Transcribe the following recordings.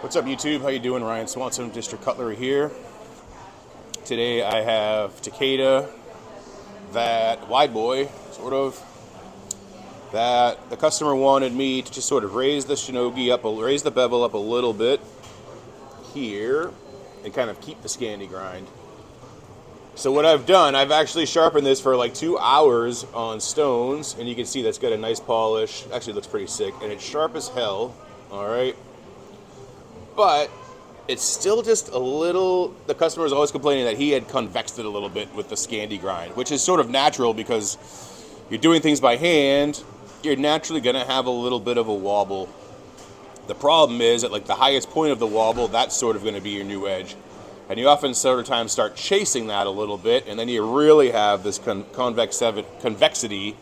What's up, YouTube? How you doing? Ryan Swanson, District Cutlery here. Today I have Takeda, that wide boy, sort of, that the customer wanted me to just sort of raise the shinogi up, raise the bevel up a little bit here, and kind of keep the Scandi grind. So what I've done, I've actually sharpened this for like 2 hours on stones, and you can see that's got a nice polish. Actually, it looks pretty sick, and it's sharp as hell. All right. But it's still just a little, the customer is always complaining that he had convexed it a little bit with the Scandi grind, which is sort of natural because you're doing things by hand, you're naturally going to have a little bit of a wobble. The problem is at like the highest point of the wobble, that's sort of going to be your new edge. And you often sort of times start chasing that a little bit, and then you really have this convexity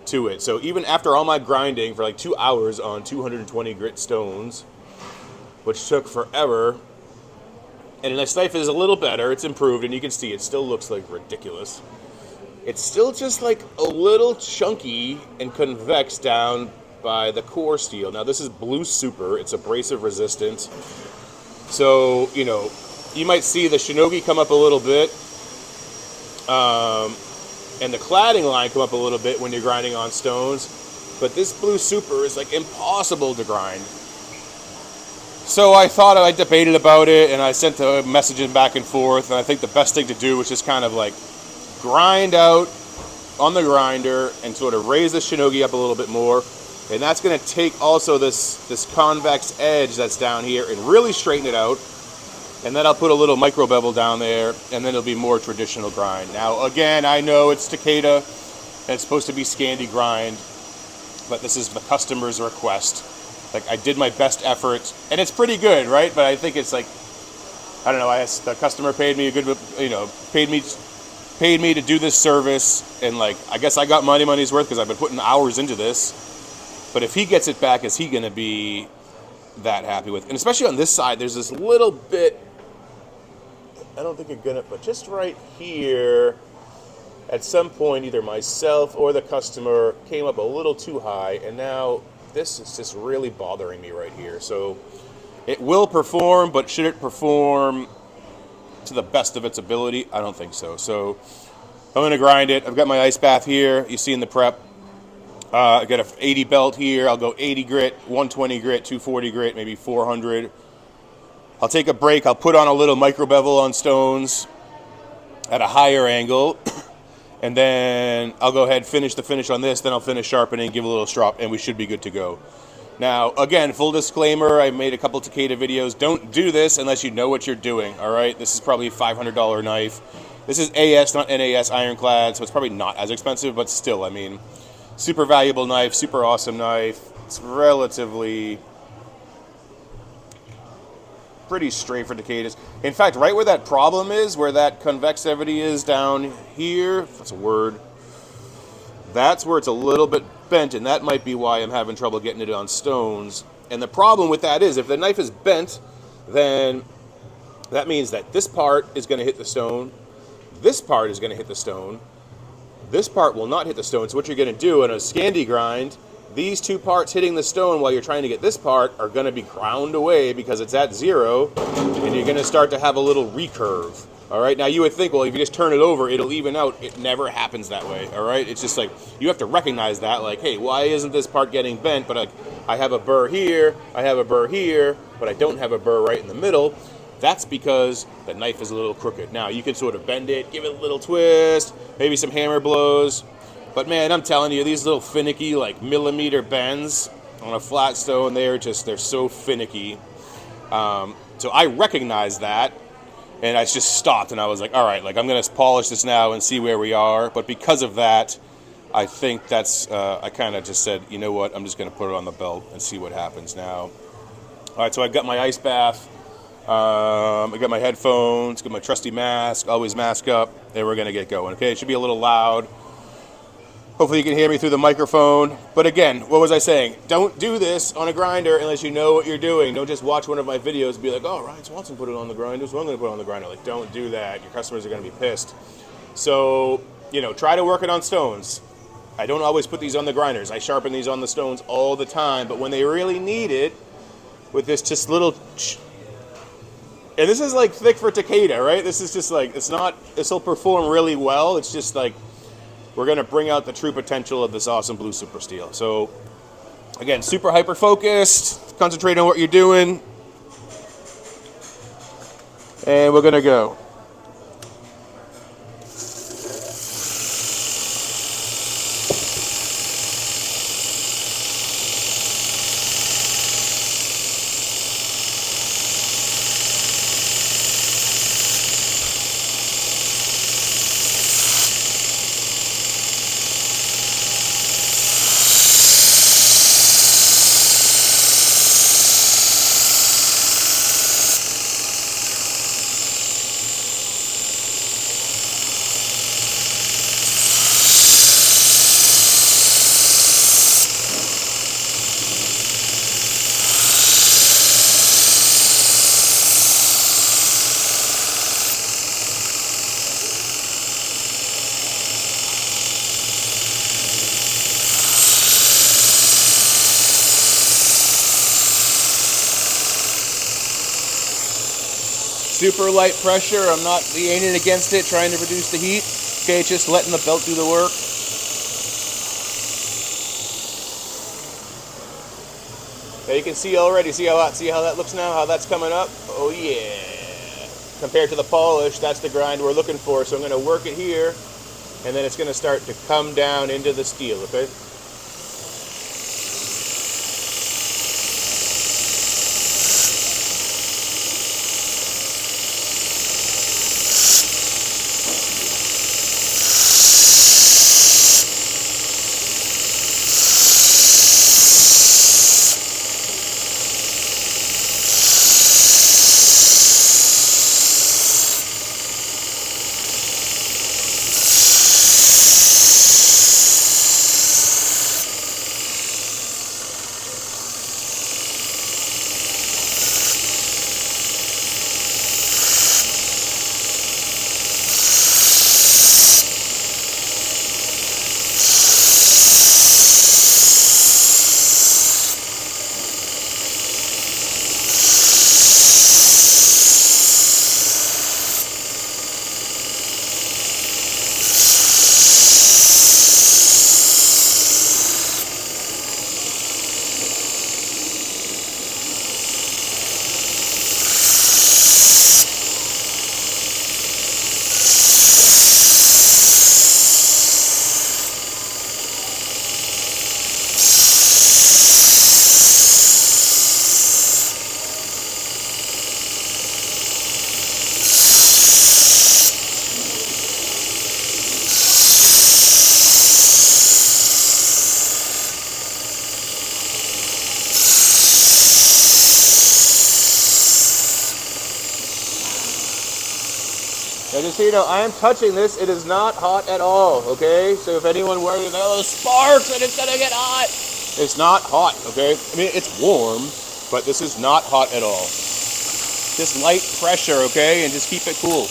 to it. So even after all my grinding for like 2 hours on 220 grit stones, which took forever, and this knife is a little better, it's improved, and you can see it still looks like ridiculous. It's still just like a little chunky and convex down by the core steel. Now this is blue super, it's abrasive resistant. So, you know, you might see the shinogi come up a little bit, and the cladding line come up a little bit when you're grinding on stones, but this blue super is like impossible to grind. So I thought, I debated about it, and I sent the messages back and forth, and I think the best thing to do was just kind of like grind out on the grinder and sort of raise the shinogi up a little bit more, and that's going to take also this convex edge that's down here and really straighten it out, and then I'll put a little micro bevel down there, and then it'll be more traditional grind. Now again, I know it's Takeda, and it's supposed to be Scandi grind, but this is the customer's request. Like, I did my best effort, and it's pretty good, right? But I think it's like, I don't know, the customer paid me a good, you know, paid me to do this service, and like, I guess I got money's worth because I've been putting hours into this. But if he gets it back, is he going to be that happy with? And especially on this side, there's this little bit, I don't think you're gonna, but just right here, at some point, either myself or the customer came up a little too high, and now this is just really bothering me right here. So it will perform, but should it perform to the best of its ability? I don't think so. So I'm going to grind it. I've got my ice bath here. You see in the prep. I've got an 80 belt here. I'll go 80 grit, 120 grit, 240 grit, maybe 400. I'll take a break. I'll put on a little micro bevel on stones at a higher angle. And then I'll go ahead and finish the finish on this, then I'll finish sharpening, give a little strop, and we should be good to go. Now, again, full disclaimer, I made a couple Takeda videos. Don't do this unless you know what you're doing, all right? This is probably a $500 knife. This is AS, not NAS ironclad, so it's probably not as expensive, but still, I mean, super valuable knife, super awesome knife. It's relatively pretty straight for Takeda's. In fact, right where that problem is, where that convexity is down here, if that's a word, that's where it's a little bit bent, and that might be why I'm having trouble getting it on stones. And the problem with that is, if the knife is bent, then that means that this part is going to hit the stone, this part is going to hit the stone, this part will not hit the stone. So what you're going to do in a Scandi grind, these two parts hitting the stone while you're trying to get this part are going to be ground away because it's at zero, and you're going to start to have a little recurve. All right, now you would think, well, if you just turn it over, it'll even out. It never happens that way, all right? It's just like, you have to recognize that, like, hey, why isn't this part getting bent? But like, I have a burr here, I have a burr here, but I don't have a burr right in the middle. That's because the knife is a little crooked. Now, you can sort of bend it, give it a little twist, maybe some hammer blows. But man, I'm telling you, these little finicky, like millimeter bends on a flat stone, they're so finicky. So I recognize that, and I just stopped, and I was like, all right, like I'm going to polish this now and see where we are. But because of that, I think that's, I kind of just said, you know what, I'm just going to put it on the belt and see what happens now. All right, so I've got my ice bath. I got my headphones, got my trusty mask, always mask up, and we're going to get going. Okay, it should be a little loud. Hopefully you can hear me through the microphone. But again, what was I saying? Don't do this on a grinder unless you know what you're doing. Don't just watch one of my videos and be like, oh, Ryan Swanson put it on the grinder, so I'm going to put it on the grinder. Like, don't do that. Your customers are going to be pissed. So, you know, try to work it on stones. I don't always put these on the grinders. I sharpen these on the stones all the time. But when they really need it, with this just little. And this is like thick for Takeda, right? This is just like, it's not, this will perform really well. It's just like, we're going to bring out the true potential of this awesome blue super steel. So, again, super hyper focused, concentrate on what you're doing. And we're going to go. Super light pressure. I'm not leaning against it, trying to reduce the heat. Okay, just letting the belt do the work. Now you can see already, see how that looks now, how that's coming up? Oh yeah. Compared to the polish, that's the grind we're looking for. So I'm going to work it here, and then it's going to start to come down into the steel, okay? Now just so you know, I am touching this. It is not hot at all, okay? So if anyone worries, oh, sparks and it's gonna get hot. It's not hot, okay? I mean, it's warm, but this is not hot at all. Just light pressure, okay? And just keep it cool.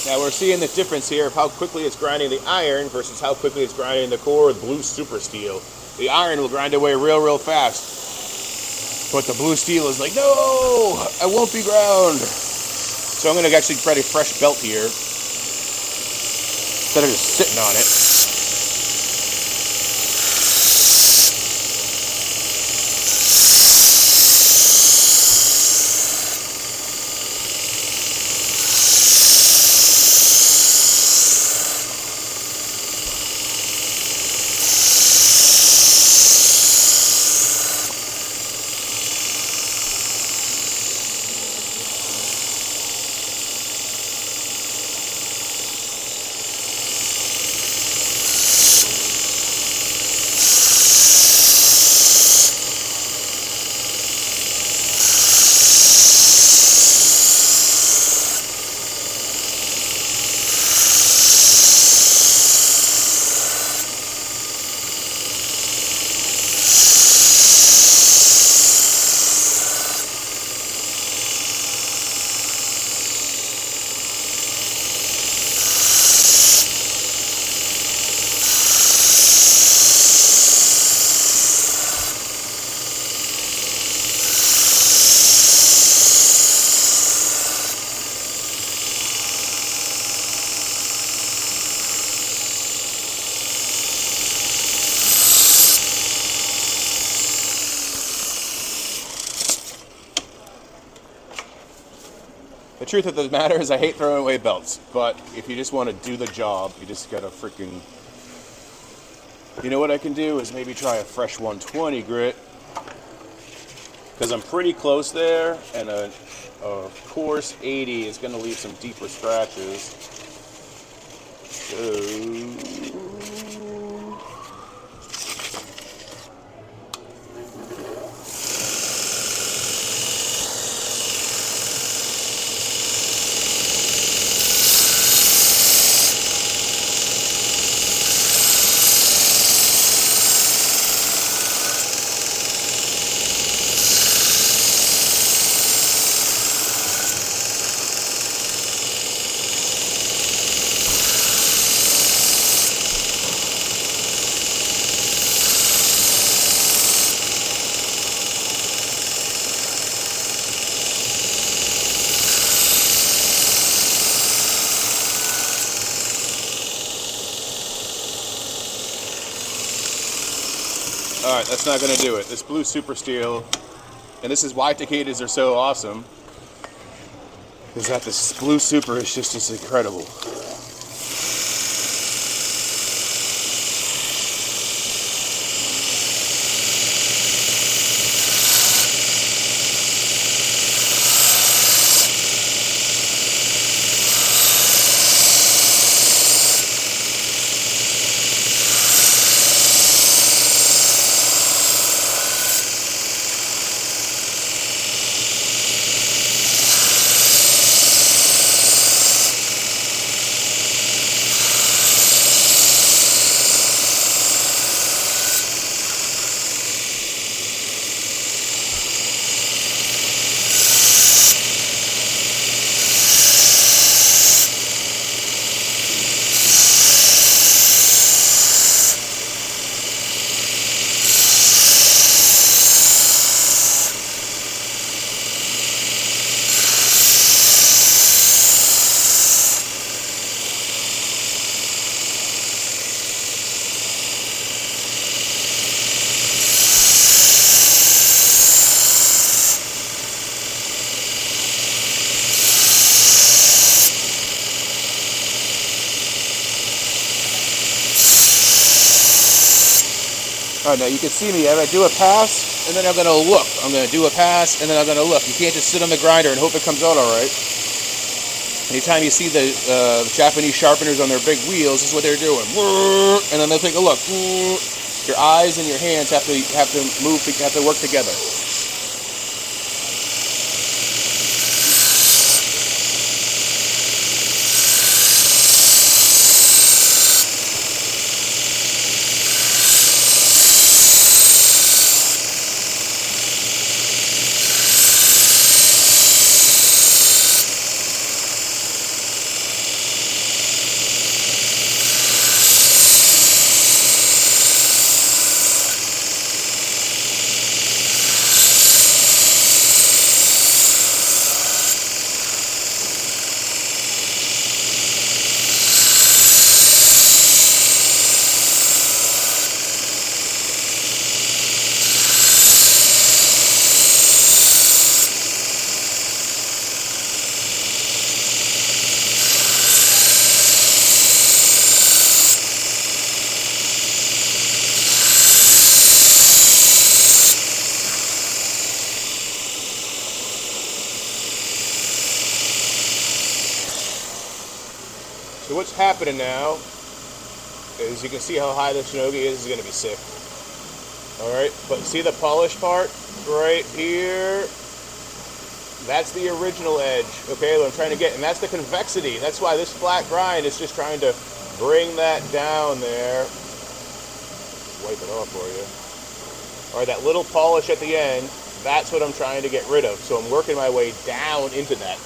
Now we're seeing the difference here of how quickly it's grinding the iron versus how quickly it's grinding the core with blue super steel. The iron will grind away real fast. But the blue steel is like, no, I won't be ground. So I'm going to actually try a fresh belt here instead of just sitting on it. The truth of the matter is I hate throwing away belts, but if you just want to do the job, you just gotta freaking... You know what I can do is maybe try a fresh 120 grit, because I'm pretty close there, and a coarse 80 is gonna leave some deeper scratches. So... Alright, that's not going to do it. This blue super steel, and this is why Takedas are so awesome, is that this blue super is just incredible. Alright, now you can see me. I do a pass, and then I'm going to look. I'm going to do a pass, and then I'm going to look. You can't just sit on the grinder and hope it comes out alright. Anytime you see the Japanese sharpeners on their big wheels, this is what they're doing. And then they'll take a look. Your eyes and your hands have to move, have to work together. So what's happening now is you can see how high the shinogi is. This is going to be sick. All right, but see the polished part right here? That's the original edge, okay, that I'm trying to get, and that's the convexity. That's why this flat grind is just trying to bring that down there. Wipe it off for you. All right, that little polish at the end, that's what I'm trying to get rid of. So I'm working my way down into that.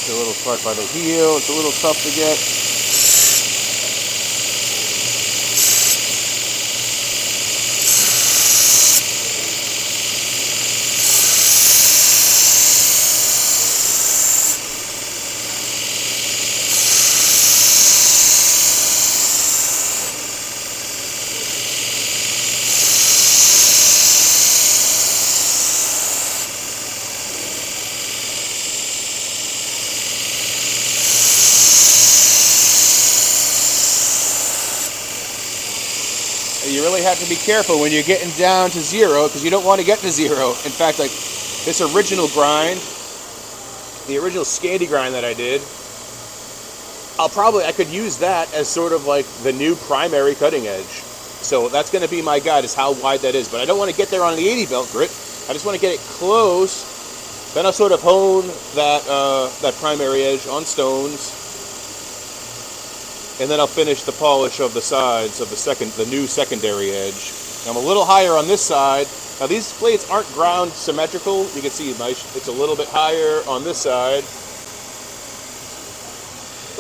A little part by the heel, it's a little tough to get. You really have to be careful when you're getting down to zero, because you don't want to get to zero. In fact, like this original grind, the original Scandi grind that I did, I could use that as sort of like the new primary cutting edge. So that's going to be my guide, is how wide that is. But I don't want to get there on the 80 belt grit. I just want to get it close. Then I'll sort of hone that primary edge on stones. And then I'll finish the polish of the sides of the new secondary edge. I'm a little higher on this side. Now these blades aren't ground symmetrical. You can see it's a little bit higher on this side.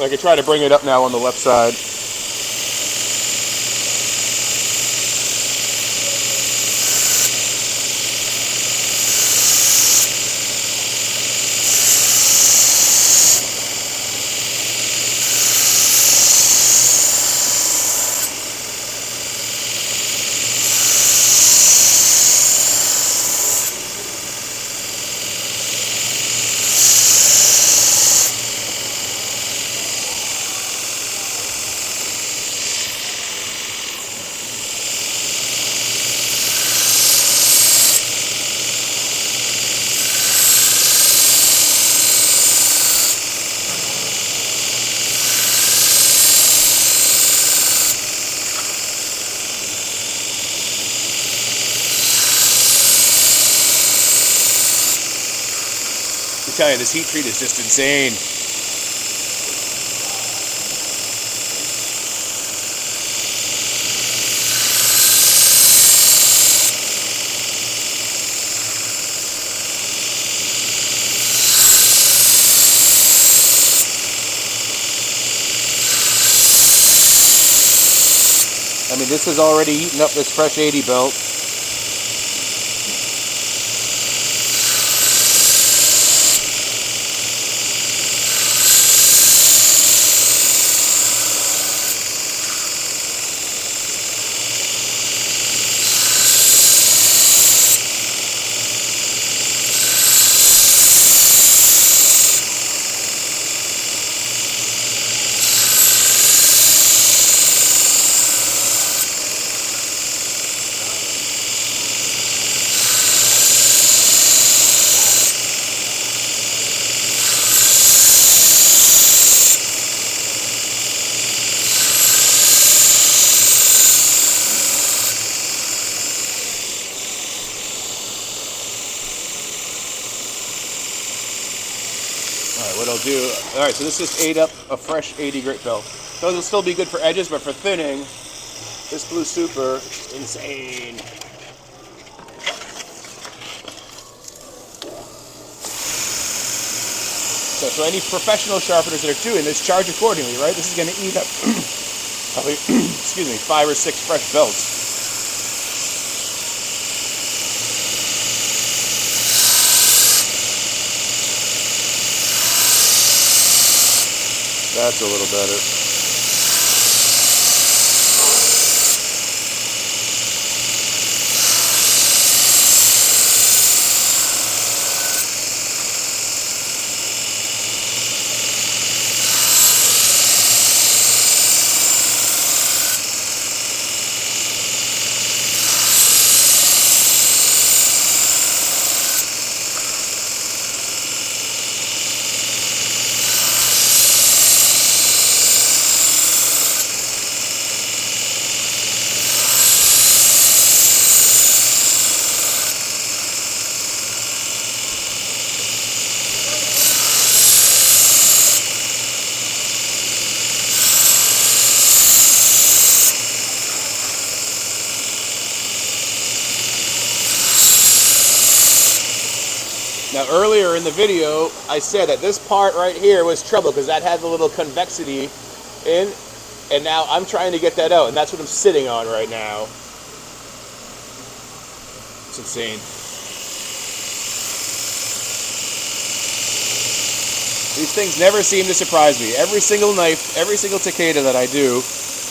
I can try to bring it up now on the left side. I tell you, this heat treat is just insane. I mean, this has already eaten up this fresh 80 belt. What I'll do, alright, so this just ate up a fresh 80 grit belt. Those will still be good for edges, but for thinning, this Blue Super, insane. So any professional sharpeners that are doing this, charge accordingly, right? This is going to eat up probably, excuse me, 5 or 6 fresh belts. That's a little better. Now earlier in the video, I said that this part right here was trouble because that had the little convexity in, and now I'm trying to get that out, and that's what I'm sitting on right now. It's insane. These things never seem to surprise me. Every single knife, every single Takeda that I do,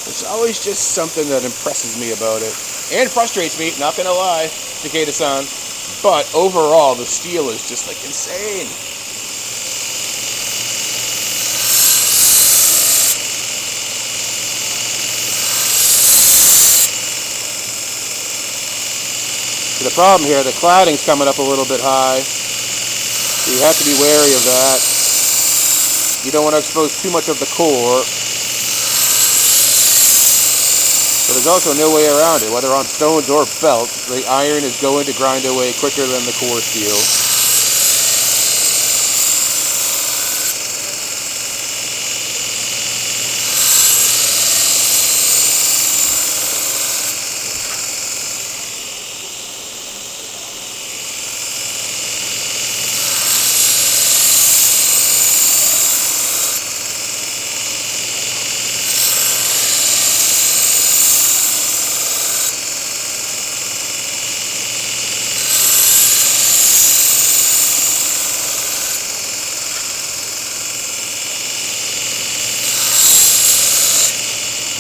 there's always just something that impresses me about it. And frustrates me, not gonna lie, Takeda-san. But overall, the steel is just like insane. So the problem here, the cladding's coming up a little bit high. So you have to be wary of that. You don't want to expose too much of the core. But there's also no way around it. Whether on stones or belts, the iron is going to grind away quicker than the core steel.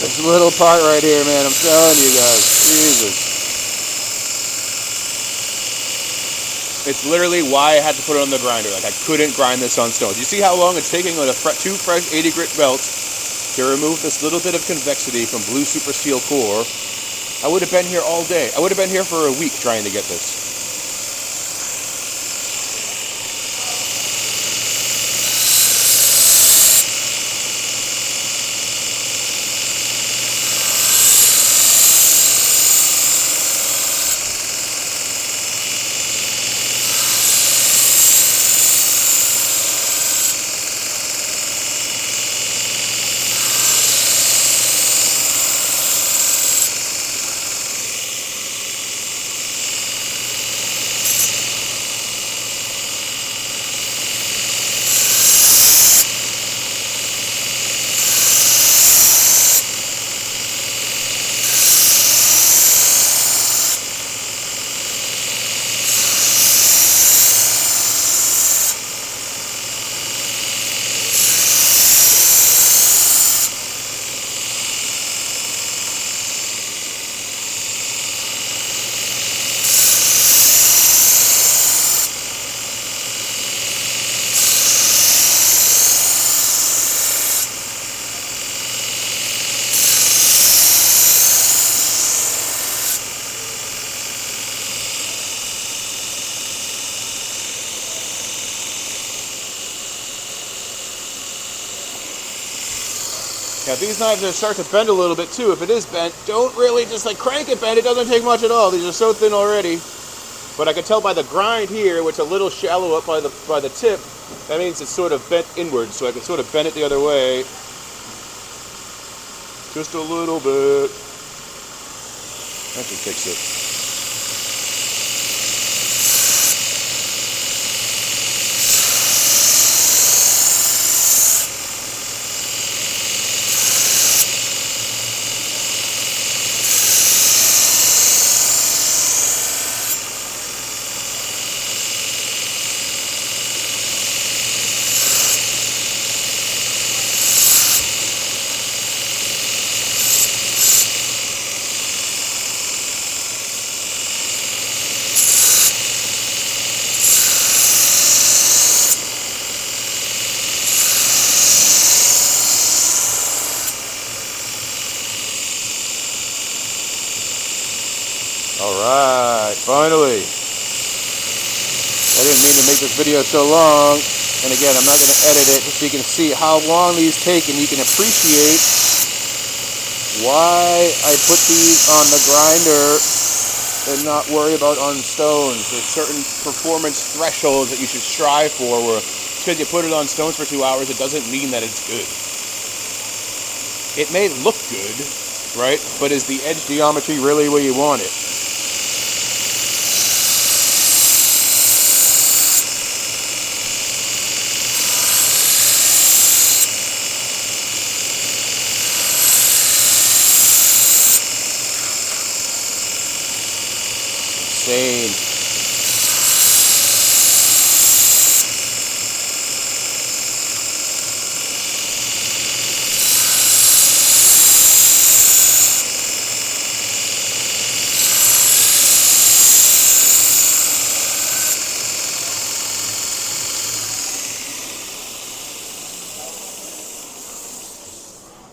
This little part right here, man, I'm telling you guys, Jesus. It's literally why I had to put it on the grinder. Like, I couldn't grind this on stone. You see how long it's taking with two fresh 80 grit belts to remove this little bit of convexity from Blue Super Steel core? I would have been here all day. I would have been here for a week trying to get this. Now these knives are start to bend a little bit too. If it is bent, don't really just like crank it bend. It doesn't take much at all. These are so thin already. But I can tell by the grind here, which is a little shallow up by the tip, that means it's sort of bent inwards. So I can sort of bend it the other way. Just a little bit. That should fix it. Alright, finally. I didn't mean to make this video so long. And again, I'm not going to edit it just so you can see how long these take and you can appreciate why I put these on the grinder and not worry about on stones. There's certain performance thresholds that you should strive for where just because you put it on stones for 2 hours, it doesn't mean that it's good. It may look good, right? But is the edge geometry really where you want it? Insane.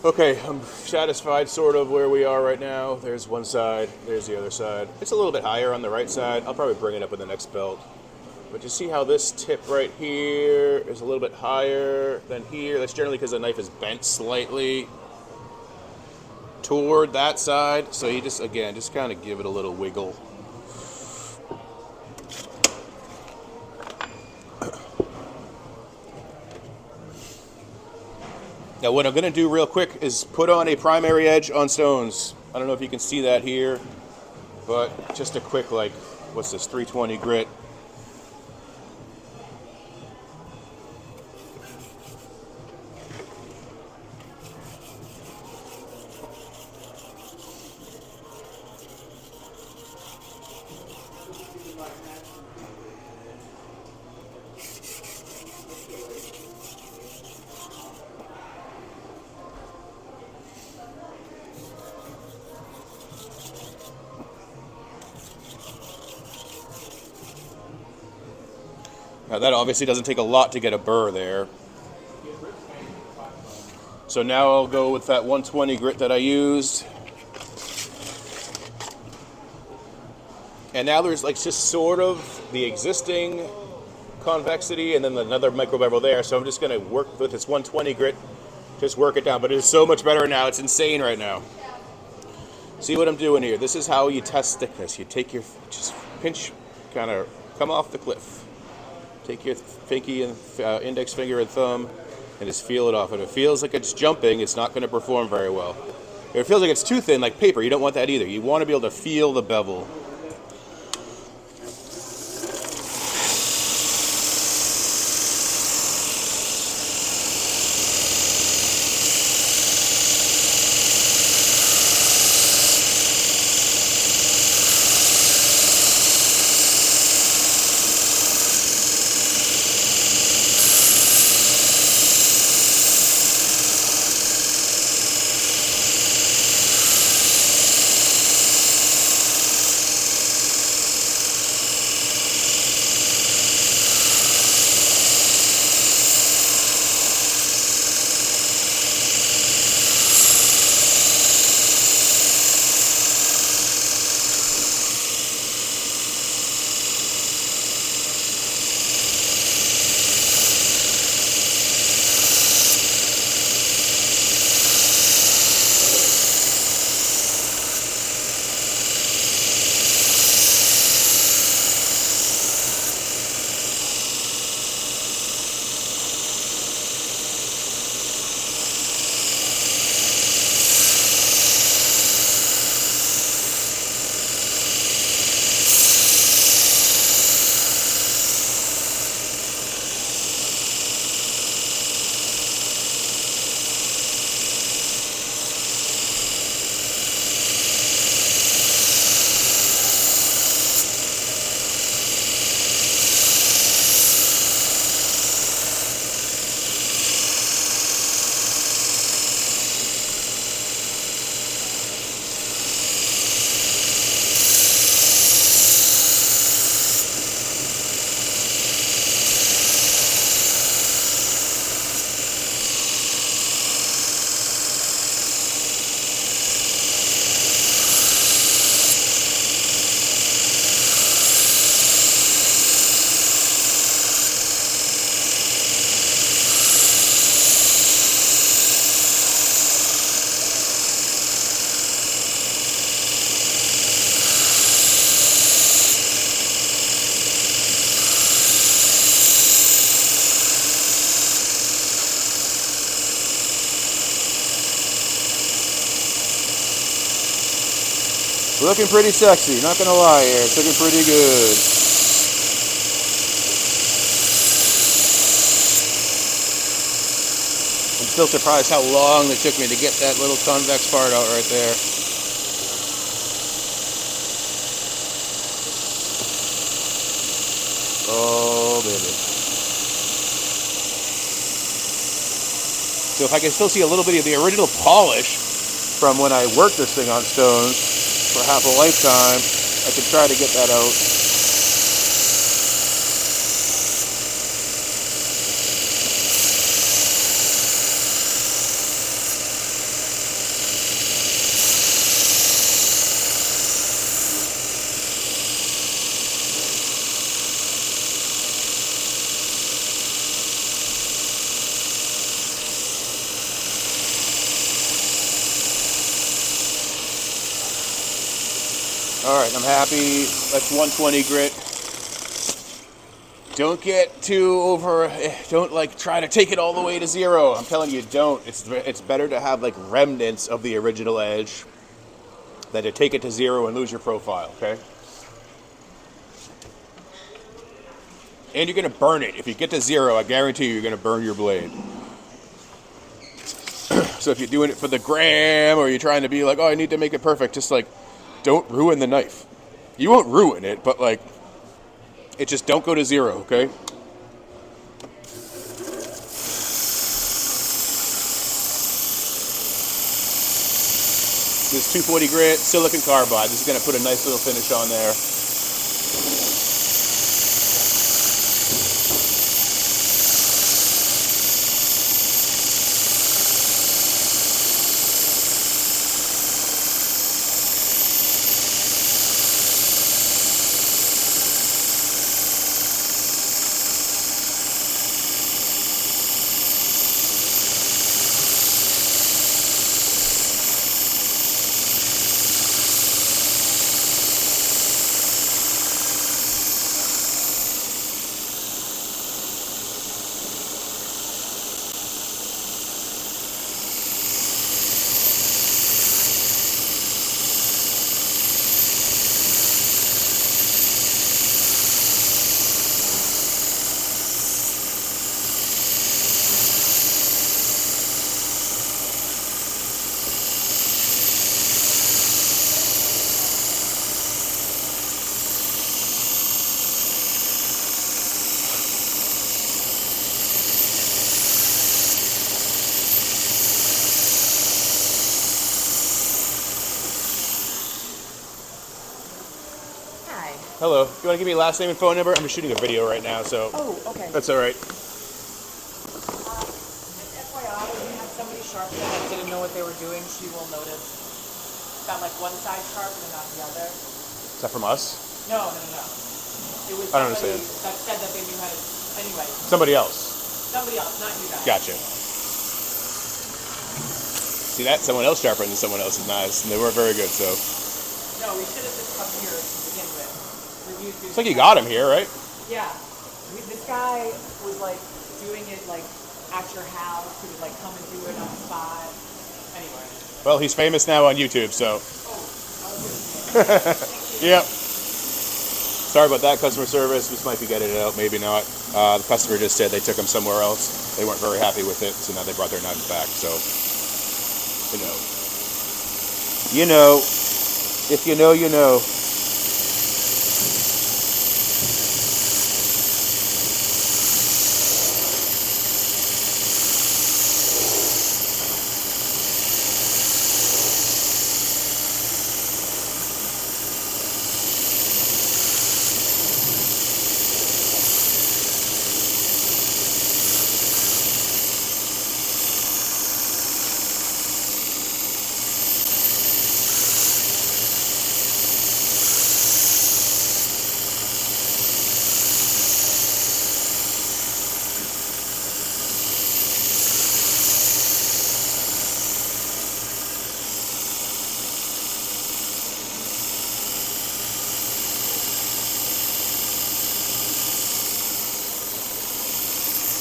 Okay, I'm satisfied sort of where we are right now. There's one side, there's the other side. It's a little bit higher on the right side. I'll probably bring it up in the next belt. But you see how this tip right here is a little bit higher than here? That's generally because the knife is bent slightly toward that side. So you just, again, just kind of give it a little wiggle. Now what I'm going to do real quick is put on a primary edge on stones. I don't know if you can see that here, but just a quick, like, what's this, 320 grit. Now that obviously doesn't take a lot to get a burr there. So now I'll go with that 120 grit that I used. And now there's like just sort of the existing convexity and then another micro bevel there. So I'm just going to work with this 120 grit, just work it down. But it is so much better now. It's insane right now. See what I'm doing here? This is how you test thickness. You take your, just pinch, kind of come off the cliff. Take your pinky and index finger and thumb and just feel it off. If it feels like it's jumping, it's not going to perform very well. If it feels like it's too thin, like paper, you don't want that either. You want to be able to feel the bevel. Looking pretty sexy, not gonna lie here. It's looking pretty good. I'm still surprised how long it took me to get that little convex part out right there. Oh, baby. So if I can still see a little bit of the original polish from when I worked this thing on stones for half a lifetime, I can try to get that out. Alright, I'm happy. That's 120 grit. Don't get too don't like try to take it all the way to zero. I'm telling you, don't. It's better to have like remnants of the original edge than to take it to zero and lose your profile, okay? And you're going to burn it. If you get to zero, I guarantee you're going to burn your blade. So if you're doing it for the gram or you're trying to be like, oh, I need to make it perfect, just like, don't ruin the knife. You won't ruin it, but like, it just don't go to zero, okay? This 240 grit silicon carbide. This is going to put a nice little finish on there. Hello. You want to give me your last name and phone number? I'm just shooting a video right now, so. Oh, okay. That's all right. Just FYI, when you have somebody sharpen that didn't know what they were doing, she will notice. Got like one side sharp and not the other. Is that from us? No. It was I don't somebody understand. that said that they knew how to. Anyway. Somebody else. Somebody else, not you guys. Gotcha. See that? Someone else sharper than someone else is nice, and they weren't very good, so. No, we should have just come here to begin with. It's like you got him here, right? Yeah. This guy was like doing it like at your house. He would like come and do it on the spot. Anyway. Well, he's famous now on YouTube, so. Oh, Yep. Sorry about that, customer service. This might be getting it out, maybe not. The customer just said they took them somewhere else. They weren't very happy with it, so now they brought their knives back. So, you know. If you know, you know.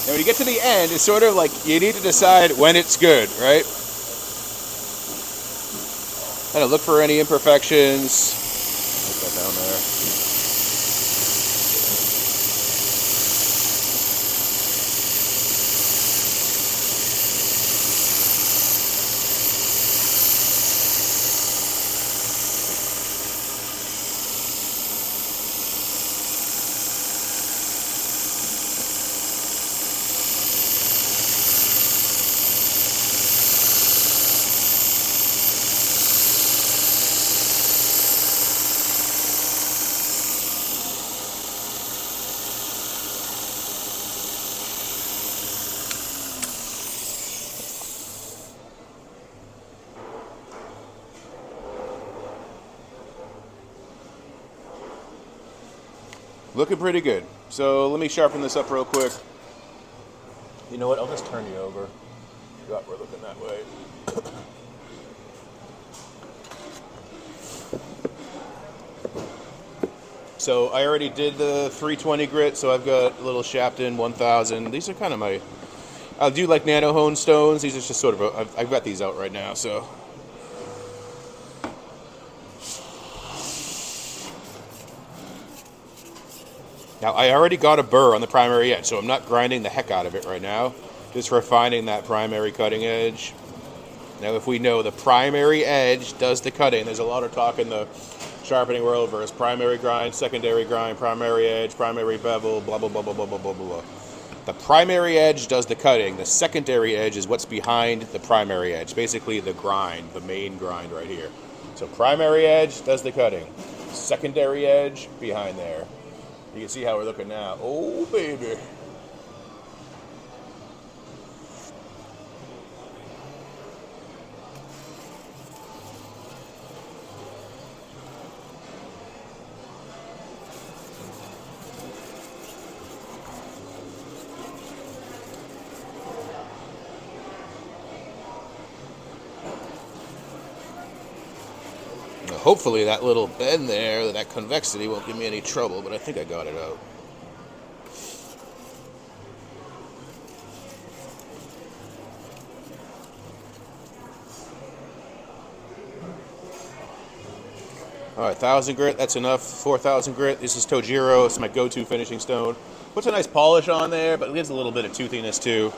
And when you get to the end, it's sort of like you need to decide when it's good, right? Kind of look for any imperfections. Put that down there. Looking pretty good. So let me sharpen this up real quick. You know what? I'll just turn you over. Forgot we're looking that way. So I already did the 320 grit, so I've got a little Shapton 1000. These are kind of my... I do like nano hone stones. These are just sort of... I've got these out right now, so... Now, I already got a burr on the primary edge, so I'm not grinding the heck out of it right now. Just refining that primary cutting edge. Now, if we know the primary edge does the cutting, there's a lot of talk in the sharpening world versus primary grind, secondary grind, primary edge, primary bevel, blah, blah, blah, blah, blah, blah, blah, blah. The primary edge does the cutting. The secondary edge is what's behind the primary edge. Basically, the grind, the main grind right here. So primary edge does the cutting. Secondary edge behind there. You can see how we're looking now. Oh, baby. Now, hopefully that little bend there, that convexity won't give me any trouble, but I think I got it out. Alright, 1000 grit, that's enough. 4000 grit, this is Tojiro, it's my go-to finishing stone. Puts a nice polish on there, but it gives a little bit of toothiness too.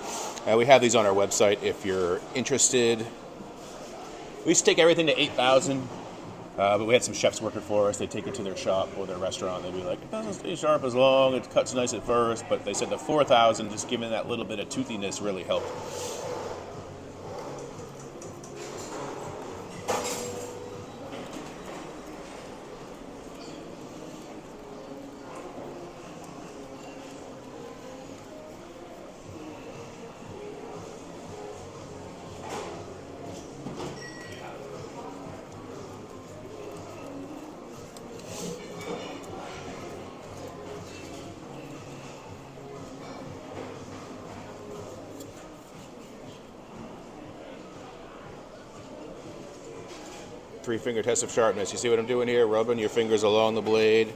We have these on our website if you're interested. We used to take everything to 8,000, but we had some chefs working for us. They take it to their shop or their restaurant. They'd be like, it doesn't stay sharp as long, it cuts nice at first, but they said the 4,000, just giving that little bit of toothiness really helped. Three-finger test of sharpness. You see what I'm doing here? Rubbing your fingers along the blade.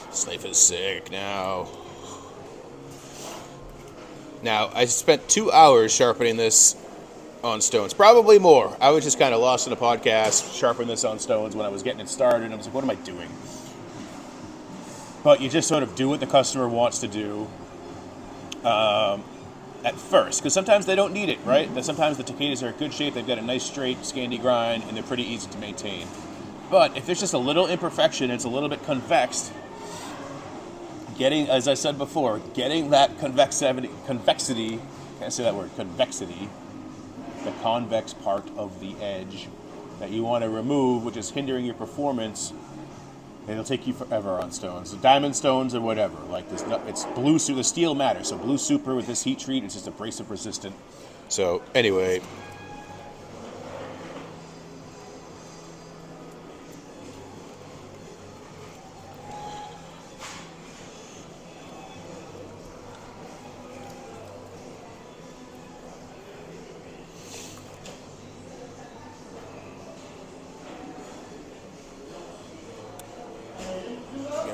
This knife is sick now. Now, I spent 2 hours sharpening this on stones. Probably more. I was just kind of lost in a podcast, sharpening this on stones when I was getting it started. And I was like, what am I doing? But you just sort of do what the customer wants to do. At first, because sometimes they don't need it, right? Sometimes the Takedas are in good shape, they've got a nice straight Scandi grind, and they're pretty easy to maintain. But if there's just a little imperfection, it's a little bit convexed, getting, as I said before, getting that convexity, can't say that word, convexity, the convex part of the edge that you want to remove, which is hindering your performance, it'll take you forever on stones. So diamond stones or whatever. Like this, it's blue. So the steel matters. So blue super with this heat treat, it's just abrasive resistant. So anyway.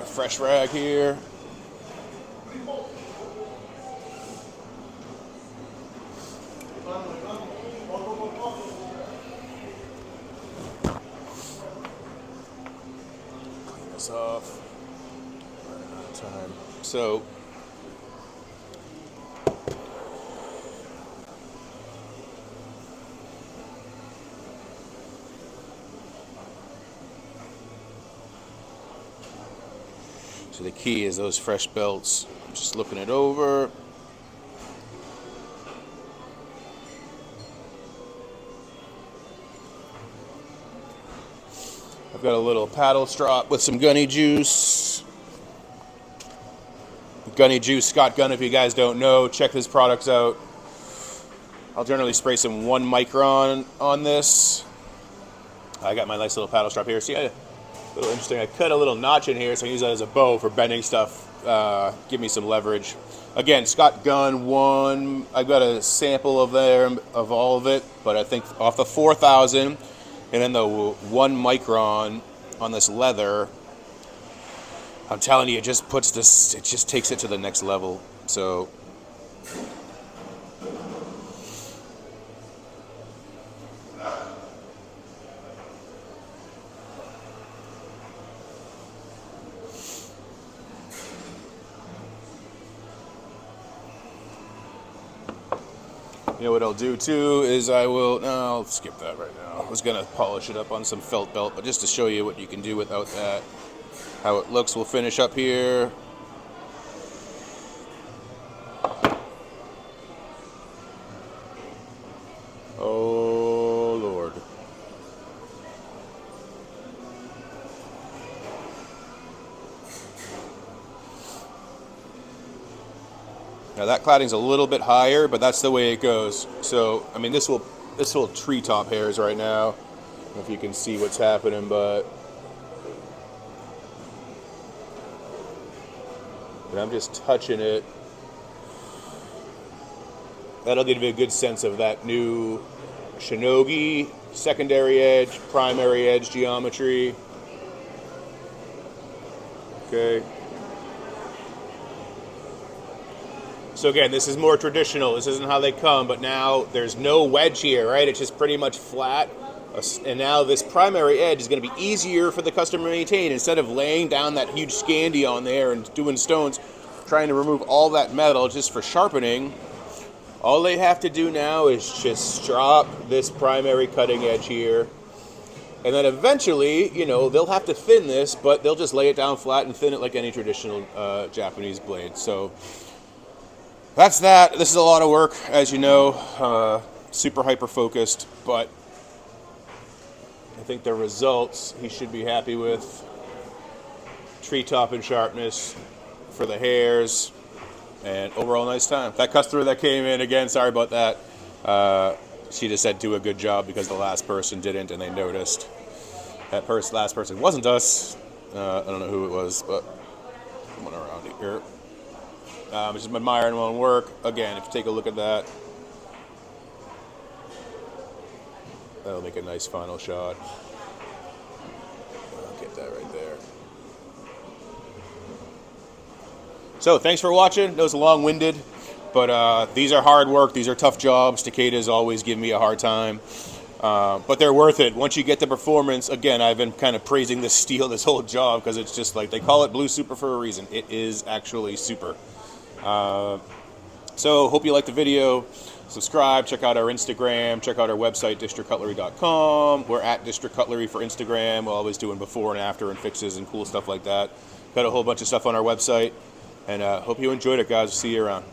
Fresh rag here. this off. Running out of time. So the key is those fresh belts. I'm just looking it over. I've got a little paddle strop with some Gunny Juice. Gunny Juice, Scott Gunn, if you guys don't know, check his products out. I'll generally spray some 1 micron on this. I got my nice little paddle strap here. See, a little interesting. I cut a little notch in here, so I use that as a bow for bending stuff. Give me some leverage. Again, Scott Gunn 1. I've got a sample of all of it, but I think off the 4000, and then the 1 micron on this leather. I'm telling you, it just puts this. It just takes it to the next level. So. You know what I'll do too is I'll skip that right now. I was gonna polish it up on some felt belt, but just to show you what you can do without that, how it looks, we'll finish up here. Oh Lord. Now that cladding's a little bit higher, but that's the way it goes. So, I mean, this will treetop hairs right now. I don't know if you can see what's happening, but I'm just touching it. That'll give you a good sense of that new shinogi secondary edge, primary edge geometry. Okay. So again, this is more traditional. This isn't how they come, but now there's no wedge here, right? It's just pretty much flat. And now this primary edge is going to be easier for the customer to maintain. Instead of laying down that huge Scandi on there and doing stones, trying to remove all that metal just for sharpening, all they have to do now is just drop this primary cutting edge here. And then eventually, you know, they'll have to thin this, but they'll just lay it down flat and thin it like any traditional Japanese blade. So that's that. This is a lot of work, as you know, super hyper focused, but I think the results he should be happy with. Treetop and sharpness for the hairs, and overall nice time. That customer that came in, again, sorry about that. She just said do a good job because the last person didn't, and they noticed. That last person wasn't us. I don't know who it was, but someone around here. Just admiring my own work. Again, if you take a look at that, that'll make a nice final shot. I'll get that right there. So, thanks for watching. That was long-winded, but these are hard work. These are tough jobs. Takeda's always give me a hard time, but they're worth it. Once you get the performance, again, I've been kind of praising this steel this whole job because it's just like, they call it blue super for a reason. It is actually super. So, hope you liked the video. Subscribe, check out our Instagram, check out our website, districtcutlery.com. We're at District Cutlery for Instagram. We're always doing before and after and fixes and cool stuff like that. Got a whole bunch of stuff on our website. And hope you enjoyed it, guys. See you around.